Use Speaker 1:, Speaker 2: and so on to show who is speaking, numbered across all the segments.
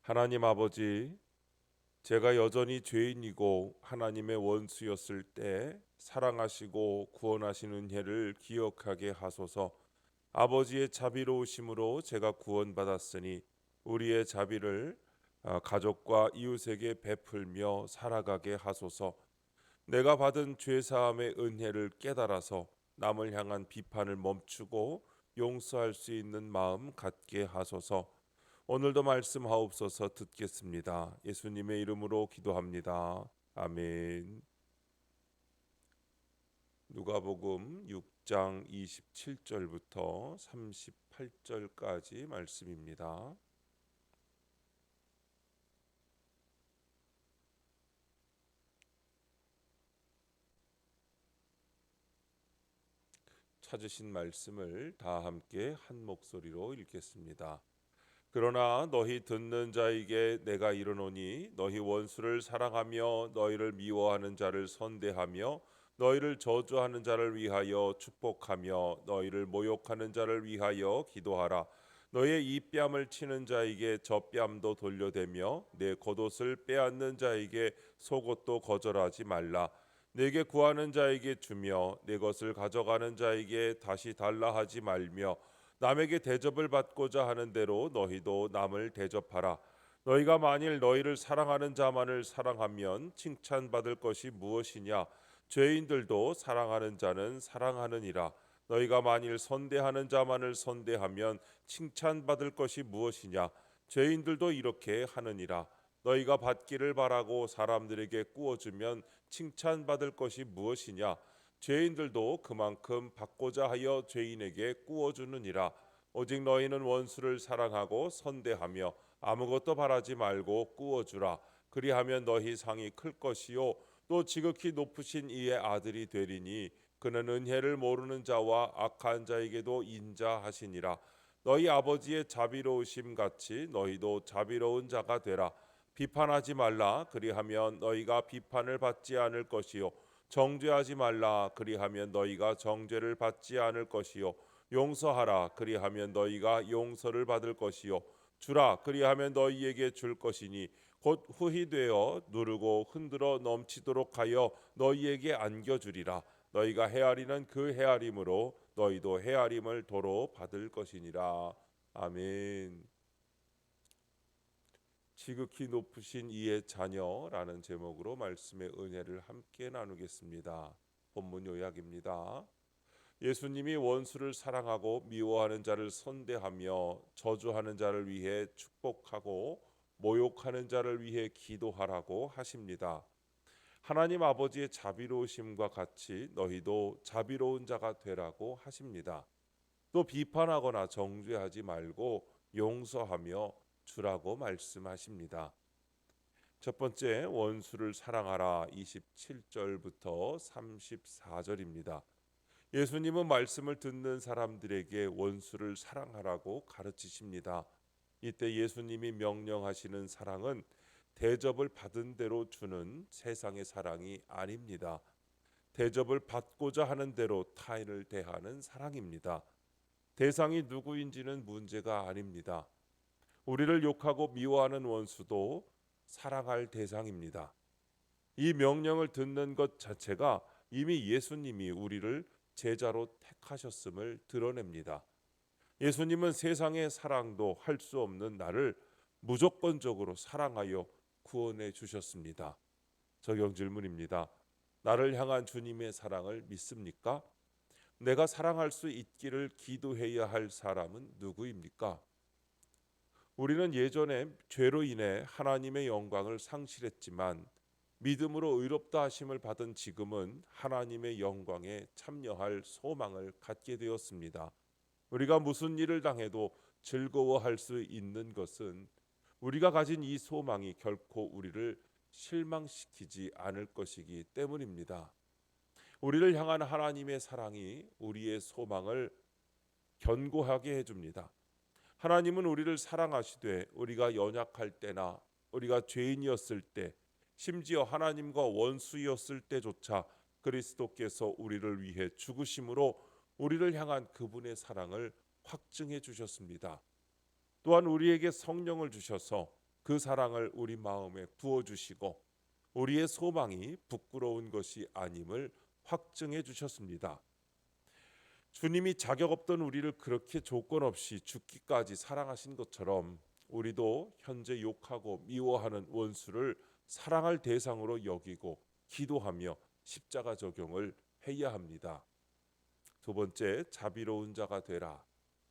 Speaker 1: 하나님 아버지, 제가 여전히 죄인이고 하나님의 원수였을 때 사랑하시고 구원하신 은혜를 기억하게 하소서. 아버지의 자비로우심으로 제가 구원받았으니 우리의 자비를 가족과 이웃에게 베풀며 살아가게 하소서. 내가 받은 죄사함의 은혜를 깨달아서 남을 향한 비판을 멈추고 용서할 수 있는 마음 갖게 하소서. 오늘도 말씀하옵소서. 듣겠습니다. 예수님의 이름으로 기도합니다. 아멘. 누가복음 6장 27절부터 38절까지 말씀입니다. 찾으신 말씀을 다 함께 한 목소리로 읽겠습니다. 그러나 너희 듣는 자에게 내가 이르노니 너희 원수를 사랑하며 너희를 미워하는 자를 선대하며 너희를 저주하는 자를 위하여 축복하며 너희를 모욕하는 자를 위하여 기도하라. 너의 이 뺨을 치는 자에게 저 뺨도 돌려대며 내 겉옷을 빼앗는 자에게 속옷도 거절하지 말라. 내게 구하는 자에게 주며 내 것을 가져가는 자에게 다시 달라 하지 말며 남에게 대접을 받고자 하는 대로 너희도 남을 대접하라. 너희가 만일 너희를 사랑하는 자만을 사랑하면 칭찬받을 것이 무엇이냐? 죄인들도 사랑하는 자는 사랑하느니라. 너희가 만일 선대하는 자만을 선대하면 칭찬받을 것이 무엇이냐? 죄인들도 이렇게 하느니라. 너희가 받기를 바라고 사람들에게 꾸어주면 칭찬받을 것이 무엇이냐? 죄인들도 그만큼 받고자 하여 죄인에게 꾸어주느니라. 오직 너희는 원수를 사랑하고 선대하며 아무것도 바라지 말고 꾸어주라. 그리하면 너희 상이 클 것이요 또 지극히 높으신 이의 아들이 되리니 그는 은혜를 모르는 자와 악한 자에게도 인자하시니라. 너희 아버지의 자비로우심 같이 너희도 자비로운 자가 되라. 비판하지 말라. 그리하면 너희가 비판을 받지 않을 것이요 정죄하지 말라. 그리하면 너희가 정죄를 받지 않을 것이요 용서하라. 그리하면 너희가 용서를 받을 것이요 주라. 그리하면 너희에게 줄 것이니 곧 후히 되어 누르고 흔들어 넘치도록 하여 너희에게 안겨주리라. 너희가 헤아리는 그 헤아림으로 너희도 헤아림을 도로 받을 것이니라. 아멘. 지극히 높으신 이의 자녀라는 제목으로 말씀의 은혜를 함께 나누겠습니다. 본문 요약입니다. 예수님이 원수를 사랑하고 미워하는 자를 선대하며 저주하는 자를 위해 축복하고 모욕하는 자를 위해 기도하라고 하십니다. 하나님 아버지의 자비로우심과 같이 너희도 자비로운 자가 되라고 하십니다. 또 비판하거나 정죄하지 말고 용서하며 주라고 말씀하십니다. 첫 번째, 원수를 사랑하라 27절부터 34절입니다. 예수님은 말씀을 듣는 사람들에게 원수를 사랑하라고 가르치십니다. 이때 예수님이 명령하시는 사랑은 대접을 받은 대로 주는 세상의 사랑이 아닙니다. 대접을 받고자 하는 대로 타인을 대하는 사랑입니다. 대상이 누구인지는 문제가 아닙니다. 우리를 욕하고 미워하는 원수도 사랑할 대상입니다. 이 명령을 듣는 것 자체가 이미 예수님이 우리를 제자로 택하셨음을 드러냅니다. 예수님은 세상의 사랑도 할 수 없는 나를 무조건적으로 사랑하여 구원해 주셨습니다. 적용 질문입니다. 나를 향한 주님의 사랑을 믿습니까? 내가 사랑할 수 있기를 기도해야 할 사람은 누구입니까? 우리는 예전에 죄로 인해 하나님의 영광을 상실했지만 믿음으로 의롭다 하심을 받은 지금은 하나님의 영광에 참여할 소망을 갖게 되었습니다. 우리가 무슨 일을 당해도 즐거워할 수 있는 것은 우리가 가진 이 소망이 결코 우리를 실망시키지 않을 것이기 때문입니다. 우리를 향한 하나님의 사랑이 우리의 소망을 견고하게 해줍니다. 하나님은 우리를 사랑하시되 우리가 연약할 때나 우리가 죄인이었을 때 심지어 하나님과 원수였을 때조차 그리스도께서 우리를 위해 죽으심으로 우리를 향한 그분의 사랑을 확증해 주셨습니다. 또한 우리에게 성령을 주셔서 그 사랑을 우리 마음에 부어주시고 우리의 소망이 부끄러운 것이 아님을 확증해 주셨습니다. 주님이 자격 없던 우리를 그렇게 조건 없이 죽기까지 사랑하신 것처럼 우리도 현재 욕하고 미워하는 원수를 사랑할 대상으로 여기고 기도하며 십자가 적용을 해야 합니다. 두 번째, 자비로운 자가 되라.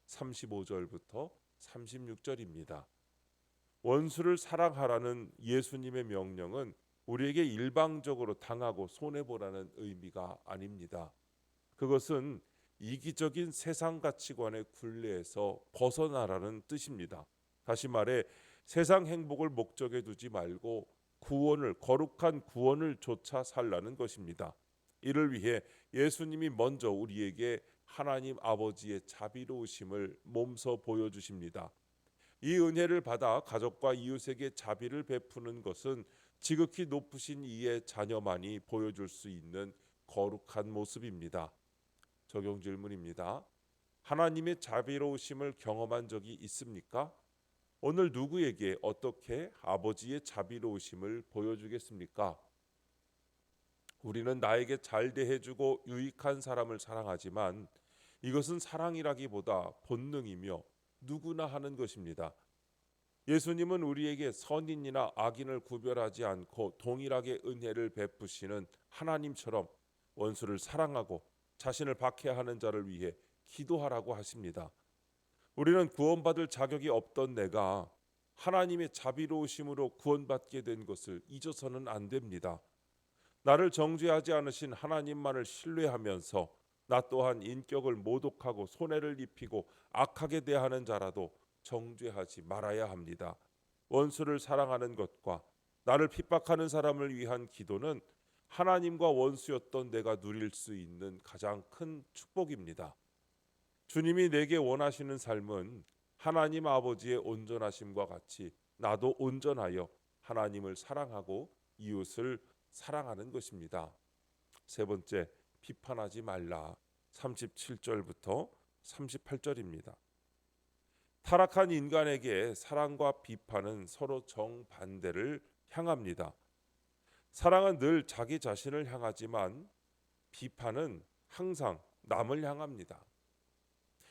Speaker 1: 35절부터 36절입니다. 원수를 사랑하라는 예수님의 명령은 우리에게 일방적으로 당하고 손해보라는 의미가 아닙니다. 그것은 이기적인 세상 가치관의 굴레에서 벗어나라는 뜻입니다. 다시 말해 세상 행복을 목적에 두지 말고 거룩한 구원을 좇아 살라는 것입니다. 이를 위해 예수님이 먼저 우리에게 하나님 아버지의 자비로우심을 몸소 보여주십니다. 이 은혜를 받아 가족과 이웃에게 자비를 베푸는 것은 지극히 높으신 이의 자녀만이 보여줄 수 있는 거룩한 모습입니다. 적용 질문입니다. 하나님의 자비로우심을 경험한 적이 있습니까? 오늘 누구에게 어떻게 아버지의 자비로우심을 보여주겠습니까? 우리는 나에게 잘 대해주고 유익한 사람을 사랑하지만 이것은 사랑이라기보다 본능이며 누구나 하는 것입니다. 예수님은 우리에게 선인이나 악인을 구별하지 않고 동일하게 은혜를 베푸시는 하나님처럼 원수를 사랑하고 자신을 박해하는 자를 위해 기도하라고 하십니다. 우리는 구원받을 자격이 없던 내가 하나님의 자비로우심으로 구원받게 된 것을 잊어서는 안 됩니다. 나를 정죄하지 않으신 하나님만을 신뢰하면서 나 또한 인격을 모독하고 손해를 입히고 악하게 대하는 자라도 정죄하지 말아야 합니다. 원수를 사랑하는 것과 나를 핍박하는 사람을 위한 기도는 하나님과 원수였던 내가 누릴 수 있는 가장 큰 축복입니다. 주님이 내게 원하시는 삶은 하나님 아버지의 온전하심과 같이 나도 온전하여 하나님을 사랑하고 이웃을 사랑하는 것입니다. 세 번째, 비판하지 말라. 37절부터 38절입니다. 타락한 인간에게 사랑과 비판은 서로 정반대를 향합니다. 사랑은 늘 자기 자신을 향하지만 비판은 항상 남을 향합니다.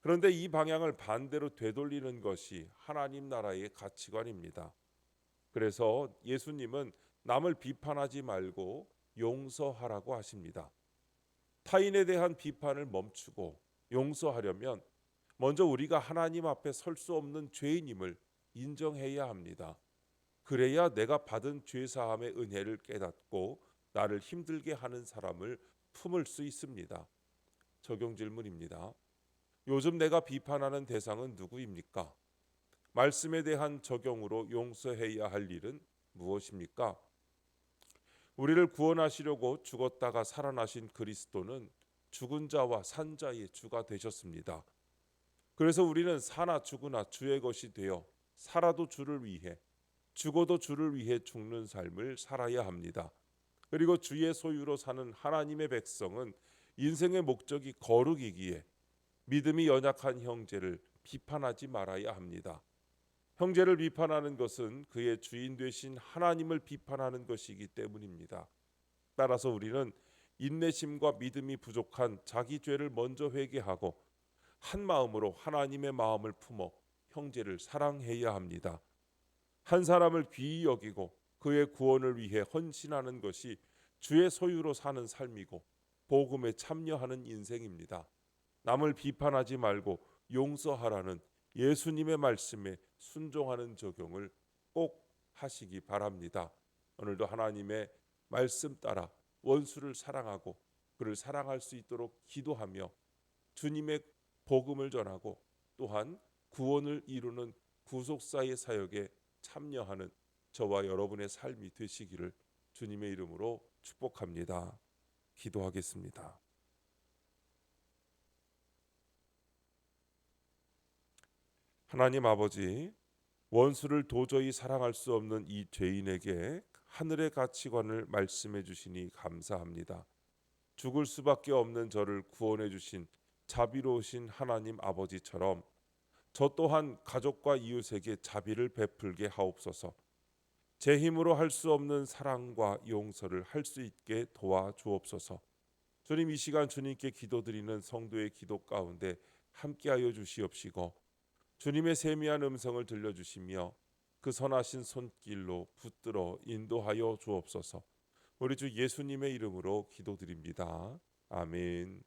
Speaker 1: 그런데 이 방향을 반대로 되돌리는 것이 하나님 나라의 가치관입니다. 그래서 예수님은 남을 비판하지 말고 용서하라고 하십니다. 타인에 대한 비판을 멈추고 용서하려면 먼저 우리가 하나님 앞에 설 수 없는 죄인임을 인정해야 합니다. 그래야 내가 받은 죄사함의 은혜를 깨닫고 나를 힘들게 하는 사람을 품을 수 있습니다. 적용 질문입니다. 요즘 내가 비판하는 대상은 누구입니까? 말씀에 대한 적용으로 용서해야 할 일은 무엇입니까? 우리를 구원하시려고 죽었다가 살아나신 그리스도는 죽은 자와 산 자의 주가 되셨습니다. 그래서 우리는 사나 죽으나 주의 것이 되어 살아도 주를 위해 죽어도 주를 위해 죽는 삶을 살아야 합니다. 그리고 주의 소유로 사는 하나님의 백성은 인생의 목적이 거룩이기에 믿음이 연약한 형제를 비판하지 말아야 합니다. 형제를 비판하는 것은 그의 주인 되신 하나님을 비판하는 것이기 때문입니다. 따라서 우리는 인내심과 믿음이 부족한 자기 죄를 먼저 회개하고 한 마음으로 하나님의 마음을 품어 형제를 사랑해야 합니다. 한 사람을 귀히 여기고 그의 구원을 위해 헌신하는 것이 주의 소유로 사는 삶이고 복음에 참여하는 인생입니다. 남을 비판하지 말고 용서하라는 예수님의 말씀에 순종하는 적용을 꼭 하시기 바랍니다. 오늘도 하나님의 말씀 따라 원수를 사랑하고 그를 사랑할 수 있도록 기도하며 주님의 복음을 전하고 또한 구원을 이루는 구속사의 사역에 참여하는 저와 여러분의 삶이 되시기를 주님의 이름으로 축복합니다. 기도하겠습니다. 하나님 아버지, 원수를 도저히 사랑할 수 없는 이 죄인에게 하늘의 가치관을 말씀해 주시니 감사합니다. 죽을 수밖에 없는 저를 구원해 주신 자비로우신 하나님 아버지처럼 저 또한 가족과 이웃에게 자비를 베풀게 하옵소서. 제 힘으로 할 수 없는 사랑과 용서를 할 수 있게 도와주옵소서. 주님, 이 시간 주님께 기도드리는 성도의 기도 가운데 함께하여 주시옵시고 주님의 세미한 음성을 들려주시며 그 선하신 손길로 붙들어 인도하여 주옵소서. 우리 주 예수님의 이름으로 기도드립니다. 아멘.